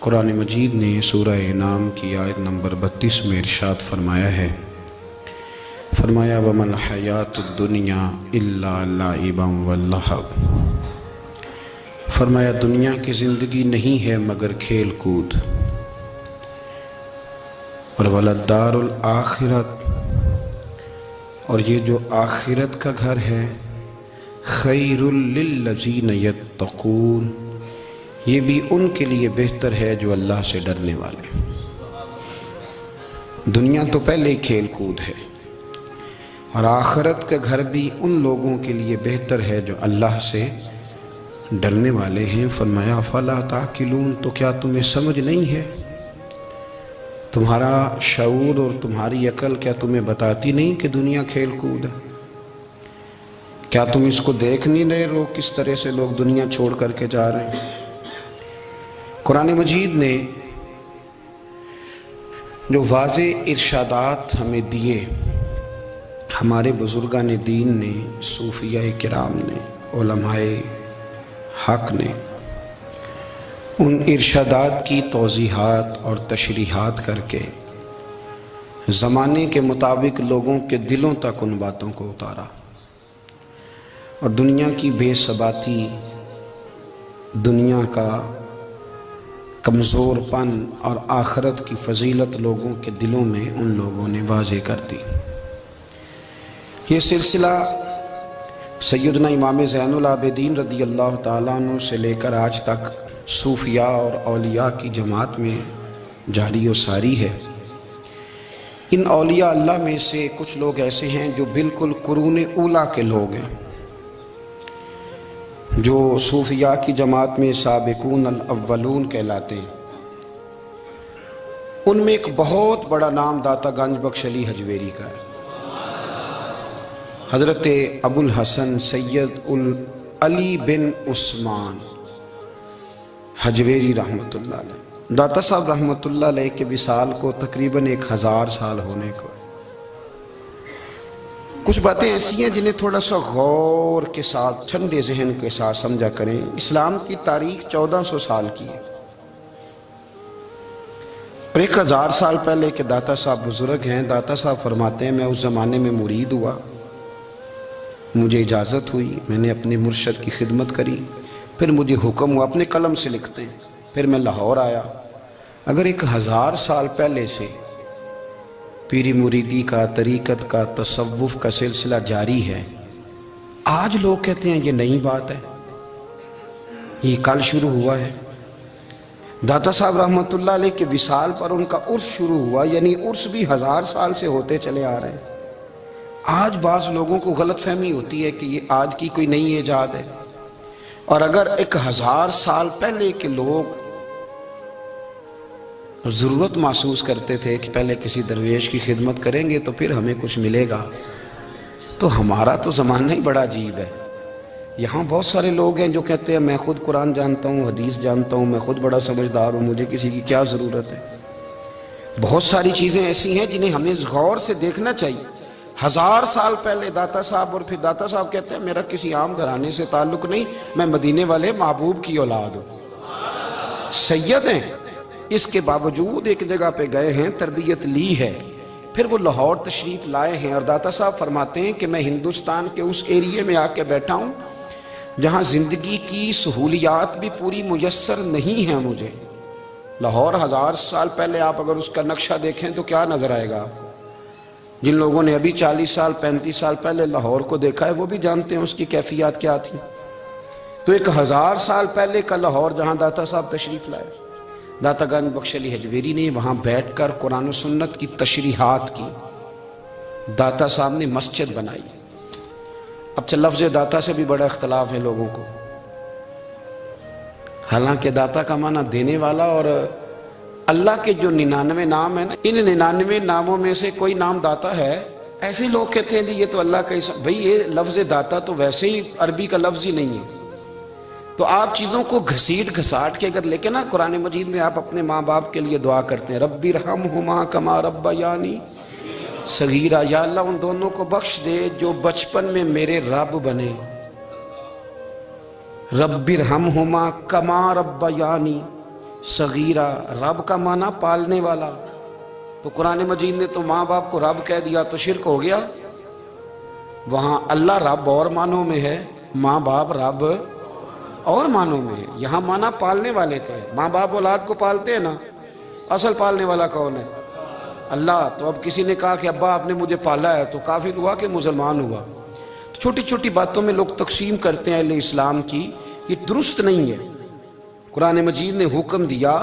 قرآن مجید نے سورہ انعام کی آیت نمبر 32 میں ارشاد فرمایا ہے، فرمایا وَمَا الْحَيَاةُ الدُّنْيَا إِلَّا لَعِبًا وَلَّهْوٌ، فرمایا دنیا کی زندگی نہیں ہے مگر کھیل کود، اور وَلَلدَّارُ الْآخِرَةُ، اور یہ جو آخرت کا گھر ہے، خَيْرٌ لِلَّذِينَ يَتَّقُونَ، یہ بھی ان کے لیے بہتر ہے جو اللہ سے ڈرنے والے۔ دنیا تو پہلے کھیل کود ہے، اور آخرت کا گھر بھی ان لوگوں کے لیے بہتر ہے جو اللہ سے ڈرنے والے ہیں۔ فرمایا فَلَا تَعْقِلُونَ، تو کیا تمہیں سمجھ نہیں ہے؟ تمہارا شعور اور تمہاری عقل کیا تمہیں بتاتی نہیں کہ دنیا کھیل کود ہے؟ کیا تم اس کو دیکھ نہیں رہے ہو کس طرح سے لوگ دنیا چھوڑ کر کے جا رہے ہیں؟ قرآن مجید نے جو واضح ارشادات ہمیں دیے، ہمارے بزرگان دین نے، صوفیاء کرام نے، علماء حق نے ان ارشادات کی توضیحات اور تشریحات کر کے زمانے کے مطابق لوگوں کے دلوں تک ان باتوں کو اتارا، اور دنیا کی بے ثباتی، دنیا کا کمزور پن اور آخرت کی فضیلت لوگوں کے دلوں میں ان لوگوں نے واضح کر دی۔ یہ سلسلہ سیدنا امام زین العابدین رضی اللہ تعالیٰ عنہ سے لے کر آج تک صوفیاء اور اولیاء کی جماعت میں جاری و ساری ہے۔ ان اولیاء اللہ میں سے کچھ لوگ ایسے ہیں جو بالکل قرون اولیٰ کے لوگ ہیں، جو صوفیاء کی جماعت میں سابقون الاولون کہلاتے ہیں۔ ان میں ایک بہت بڑا نام داتا گنج بخش علی حجویری کا ہے۔ حضرت ابو الحسن سید علی بن عثمان حجویری رحمۃ اللہ علیہ، داتا صاحب رحمۃ اللہ علیہ کے وصال کو تقریباً 1000 سال ہونے کو۔ کچھ باتیں ایسی ہیں جنہیں تھوڑا سا غور کے ساتھ، ٹھنڈے ذہن کے ساتھ سمجھا کریں۔ اسلام کی تاریخ 1400 سال کی ہے، اور 1000 سال پہلے کے داتا صاحب بزرگ ہیں۔ داتا صاحب فرماتے ہیں میں اس زمانے میں مرید ہوا، مجھے اجازت ہوئی، میں نے اپنے مرشد کی خدمت کری، پھر مجھے حکم ہوا، اپنے قلم سے لکھتے ہیں، پھر میں لاہور آیا۔ اگر 1000 سال پہلے سے پیری مریدی کا، طریقت کا، تصوف کا سلسلہ جاری ہے، آج لوگ کہتے ہیں یہ نئی بات ہے، یہ کل شروع ہوا ہے۔ داتا صاحب رحمۃ اللہ علیہ کے وصال پر ان کا عرس شروع ہوا، یعنی عرس بھی 1000 سال سے ہوتے چلے آ رہے ہیں۔ آج بعض لوگوں کو غلط فہمی ہوتی ہے کہ یہ آج کی کوئی نئی ایجاد ہے، اور اگر 1000 سال پہلے کے لوگ ضرورت محسوس کرتے تھے کہ پہلے کسی درویش کی خدمت کریں گے تو پھر ہمیں کچھ ملے گا، تو ہمارا تو زمانہ ہی بڑا عجیب ہے۔ یہاں بہت سارے لوگ ہیں جو کہتے ہیں میں خود قرآن جانتا ہوں، حدیث جانتا ہوں، میں خود بڑا سمجھدار ہوں، مجھے کسی کی کیا ضرورت ہے۔ بہت ساری چیزیں ایسی ہیں جنہیں ہمیں غور سے دیکھنا چاہیے۔ 1000 سال پہلے داتا صاحب، اور پھر داتا صاحب کہتے ہیں میرا کسی عام گھرانے سے تعلق نہیں، میں مدینے والے محبوب کی اولاد ہوں، سید ہیں۔ اس کے باوجود ایک جگہ پہ گئے ہیں، تربیت لی ہے، پھر وہ لاہور تشریف لائے ہیں، اور داتا صاحب فرماتے ہیں کہ میں ہندوستان کے اس ایریے میں آ کے بیٹھا ہوں جہاں زندگی کی سہولیات بھی پوری میسر نہیں ہیں مجھے۔ لاہور 1000 سال پہلے آپ اگر اس کا نقشہ دیکھیں تو کیا نظر آئے گا؟ جن لوگوں نے ابھی 40 سال 35 سال پہلے لاہور کو دیکھا ہے وہ بھی جانتے ہیں اس کی کیفیات کیا تھی۔ تو 1000 سال پہلے کا لاہور جہاں داتا صاحب تشریف لائے، داتا گنج بخش علی حجویری نے وہاں بیٹھ کر قرآن و سنت کی تشریحات کی۔ داتا صاحب نے مسجد بنائی۔ اب لفظ داتا سے بھی بڑا اختلاف ہے لوگوں کو، حالانکہ داتا کا معنی دینے والا، اور اللہ کے جو 99 نام ہیں نا، ان 99 ناموں میں سے کوئی نام داتا ہے۔ ایسے لوگ کہتے ہیں یہ تو اللہ کا اسم، بھئی یہ لفظ داتا تو ویسے ہی عربی کا لفظ ہی نہیں ہے۔ تو آپ چیزوں کو گھسیٹ گھساٹ کے اگر لیکن نا، قرآن مجید میں آپ اپنے ماں باپ کے لیے دعا کرتے ہیں، رب ارحمہما کما ربیانی صغیرا، یا اللہ ان دونوں کو بخش دے جو بچپن میں میرے رب بنے۔ رب ارحمہما کما ربیانی، صغیرہ، رب کا معنی پالنے والا، تو قرآن مجید نے تو ماں باپ کو رب کہہ دیا تو شرک ہو گیا۔ وہاں اللہ رب اور معنوں میں ہے، ماں باپ رب اور معنوں میں ہے، یہاں معنی پالنے والے کا ہے۔ ماں باپ اولاد کو پالتے ہیں نا، اصل پالنے والا کون ہے؟ اللہ۔ تو اب کسی نے کہا کہ ابا آپ نے مجھے پالا ہے، تو کافر ہوا کہ مسلمان ہوا؟ چھوٹی چھوٹی باتوں میں لوگ تقسیم کرتے ہیں اہل اسلام کی، یہ درست نہیں ہے۔ قرآن مجید نے حکم دیا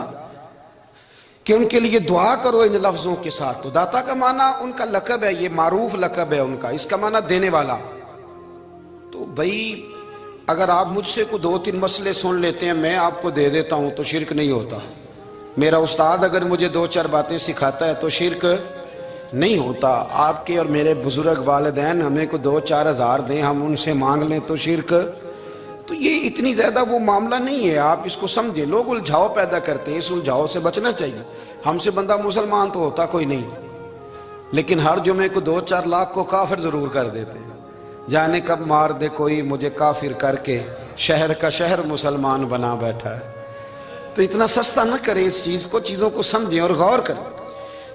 کہ ان کے لیے دعا کرو ان لفظوں کے ساتھ۔ تو داتا کا معنی ان کا لقب ہے، یہ معروف لقب ہے ان کا، اس کا معنی دینے والا۔ تو بھائی اگر آپ مجھ سے کو 2-3 مسئلے سن لیتے ہیں، میں آپ کو دے دیتا ہوں تو شرک نہیں ہوتا۔ میرا استاد اگر مجھے 2-4 باتیں سکھاتا ہے تو شرک نہیں ہوتا۔ آپ کے اور میرے بزرگ والدین ہمیں کو 2-4 ہزار دیں، ہم ان سے مانگ لیں تو شرک؟ تو یہ اتنی زیادہ وہ معاملہ نہیں ہے، آپ اس کو سمجھیں۔ لوگ الجھاؤ پیدا کرتے ہیں، اس الجھاؤ سے بچنا چاہیے۔ ہم سے بندہ مسلمان تو ہوتا کوئی نہیں، لیکن ہر جمعے کو 2-4 لاکھ کو کافر ضرور کر دیتے ہیں۔ جانے کب مار دے کوئی مجھے کافر کر کے، شہر کا شہر مسلمان بنا بیٹھا ہے۔ تو اتنا سستا نہ کریں اس چیز کو، چیزوں کو سمجھیں اور غور کریں۔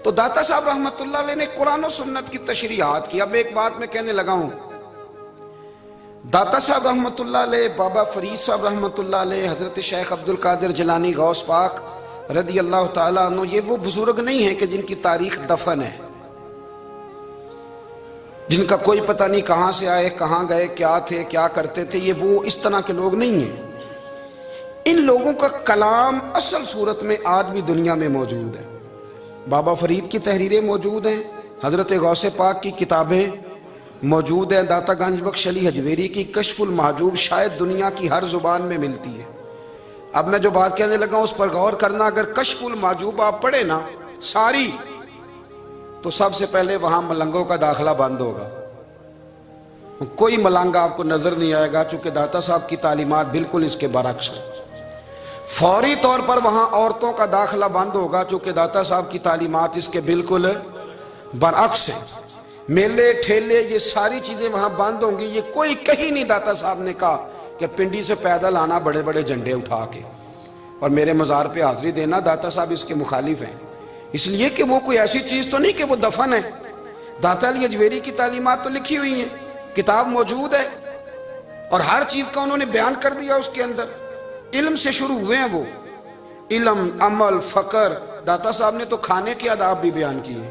تو داتا صاحب رحمۃ اللہ علیہ نے قرآن و سنت کی تشریحات کی۔ اب ایک بات میں کہنے لگا ہوں، داتا صاحب رحمۃ اللہ علیہ، بابا فرید صاحب رحمۃ اللہ علیہ، حضرت شیخ عبد القادر جیلانی غوث پاک رضی اللہ تعالیٰ عنہ، یہ وہ بزرگ نہیں ہیں کہ جن کی تاریخ دفن ہے، جن کا کوئی پتہ نہیں کہاں سے آئے، کہاں گئے، کیا تھے، کیا کرتے تھے۔ یہ وہ اس طرح کے لوگ نہیں ہیں۔ ان لوگوں کا کلام اصل صورت میں آج بھی دنیا میں موجود ہے۔ بابا فرید کی تحریریں موجود ہیں، حضرت غوث پاک کی کتابیں موجود ہیں، داتا گنج بخش علی حجویری کی کشف المحجوب شاید دنیا کی ہر زبان میں ملتی ہے۔ اب میں جو بات کہنے لگا ہوں اس پر غور کرنا۔ اگر کشف المحجوب آپ پڑھیں نا ساری، تو سب سے پہلے وہاں ملنگوں کا داخلہ بند ہوگا، کوئی ملنگ آپ کو نظر نہیں آئے گا، چونکہ داتا صاحب کی تعلیمات بالکل اس کے برعکس ہیں۔ فوری طور پر وہاں عورتوں کا داخلہ بند ہوگا، چونکہ داتا صاحب کی تعلیمات اس کے بالکل برعکس ہیں۔ میلے ٹھیلے یہ ساری چیزیں وہاں بند ہوں گی۔ یہ کوئی کہیں نہیں داتا صاحب نے کہا کہ پنڈی سے پیدل آنا بڑے بڑے جھنڈے اٹھا کے اور میرے مزار پہ حاضری دینا، داتا صاحب اس کے مخالف ہیں، اس لیے کہ وہ کوئی ایسی چیز تو نہیں کہ وہ دفن ہے۔ داتا علی حجویری کی تعلیمات تو لکھی ہوئی ہیں، کتاب موجود ہے، اور ہر چیز کا انہوں نے بیان کر دیا اس کے اندر۔ علم سے شروع ہوئے ہیں وہ، علم، عمل، فقر۔ داتا صاحب نے تو کھانے کے آداب بھی بیان کیے،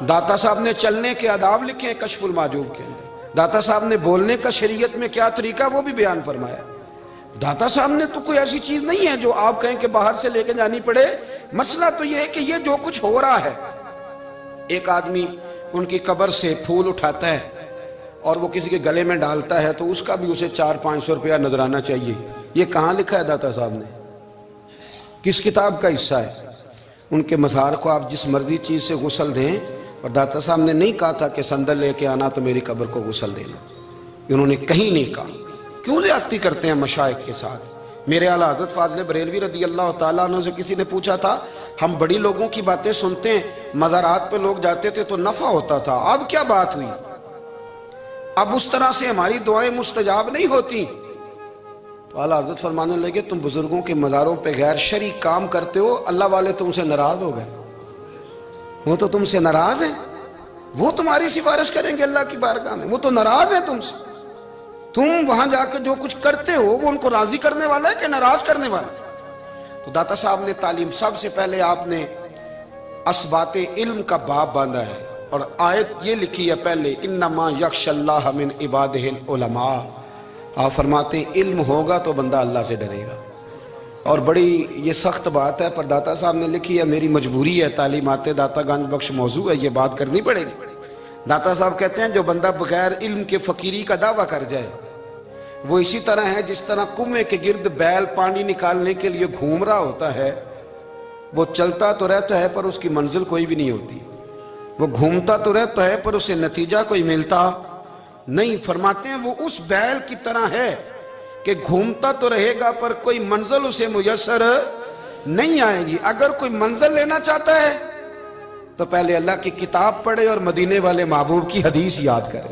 داتا صاحب نے چلنے کے آداب لکھے ہیں کشف المحجوب کے اندر، داتا صاحب نے بولنے کا شریعت میں کیا طریقہ وہ بھی بیان فرمایا۔ داتا صاحب نے تو کوئی ایسی چیز نہیں ہے جو آپ کہیں کہ باہر سے لے کے جانی پڑے۔ مسئلہ تو یہ ہے کہ یہ جو کچھ ہو رہا ہے، ایک آدمی ان کی قبر سے پھول اٹھاتا ہے اور وہ کسی کے گلے میں ڈالتا ہے تو اس کا بھی اسے 400-500 روپیہ نذرانہ چاہیے۔ یہ کہاں لکھا ہے داتا صاحب نے؟ کس کتاب کا حصہ ہے؟ ان کے مزار کو آپ جس مرضی چیز سے غسل دیں، اور داتا صاحب نے نہیں کہا تھا کہ سندل لے کے آنا تو میری قبر کو غسل دینا، انہوں نے کہیں نہیں کہا۔ کیوں زیادتی کرتے ہیں مشائخ کے ساتھ؟ میرے اعلیٰ حضرت فاضل بریلوی رضی اللہ تعالیٰ عنہ سے کسی نے پوچھا تھا، ہم بڑی لوگوں کی باتیں سنتے ہیں، مزارات پہ لوگ جاتے تھے تو نفع ہوتا تھا، اب کیا بات ہوئی؟ اب اس طرح سے ہماری دعائیں مستجاب نہیں ہوتی۔ تو اعلیٰ حضرت فرمانے لگے، تم بزرگوں کے مزاروں پہ غیر شرعی کام کرتے ہو، اللہ والے تم سے ناراض ہو گئے، وہ تو تم سے ناراض ہیں، وہ تمہاری سفارش کریں گے اللہ کی بارگاہ میں، وہ تو ناراض ہیں تم سے۔ تم وہاں جا کے جو کچھ کرتے ہو وہ ان کو راضی کرنے والا ہے کہ ناراض کرنے والا ہے؟ تو داتا صاحب نے تعلیم، سب سے پہلے آپ نے اسبات علم کا باب باندھا ہے، اور آیت یہ لکھی ہے پہلے، انما یخشی اللہ من عبادہ العلماء۔ آپ فرماتے ہیں علم ہوگا تو بندہ اللہ سے ڈرے گا، اور بڑی یہ سخت بات ہے، پر داتا صاحب نے لکھی ہے، میری مجبوری ہے، تعلیمات داتا گنج بخش موضوع ہے، یہ بات کرنی پڑے گی۔ داتا صاحب کہتے ہیں جو بندہ بغیر علم کے فقیری کا دعویٰ کر جائے، وہ اسی طرح ہے جس طرح کنویں کے گرد بیل پانی نکالنے کے لیے گھوم رہا ہوتا ہے، وہ چلتا تو رہتا ہے پر اس کی منزل کوئی بھی نہیں ہوتی، وہ گھومتا تو رہتا ہے پر اسے نتیجہ کوئی ملتا نہیں۔ فرماتے ہیں وہ اس بیل کی طرح ہے کہ گھومتا تو رہے گا پر کوئی منزل اسے میسر نہیں آئے گی۔ اگر کوئی منزل لینا چاہتا ہے تو پہلے اللہ کی کتاب پڑھے اور مدینے والے محبوب کی حدیث یاد کرے،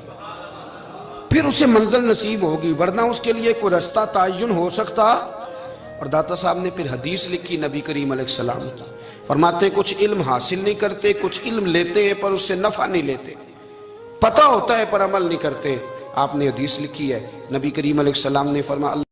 پھر اسے منزل نصیب ہوگی، ورنہ اس کے لیے کوئی رستہ تعین ہو سکتا اور داتا صاحب نے پھر حدیث لکھی نبی کریم علیہ السلام کی، فرماتے کچھ علم حاصل نہیں کرتے، کچھ علم لیتے ہیں پر اس سے نفع نہیں لیتے، پتہ ہوتا ہے پر عمل نہیں کرتے۔ آپ نے حدیث لکھی ہے، نبی کریم علیہ السلام نے فرمایا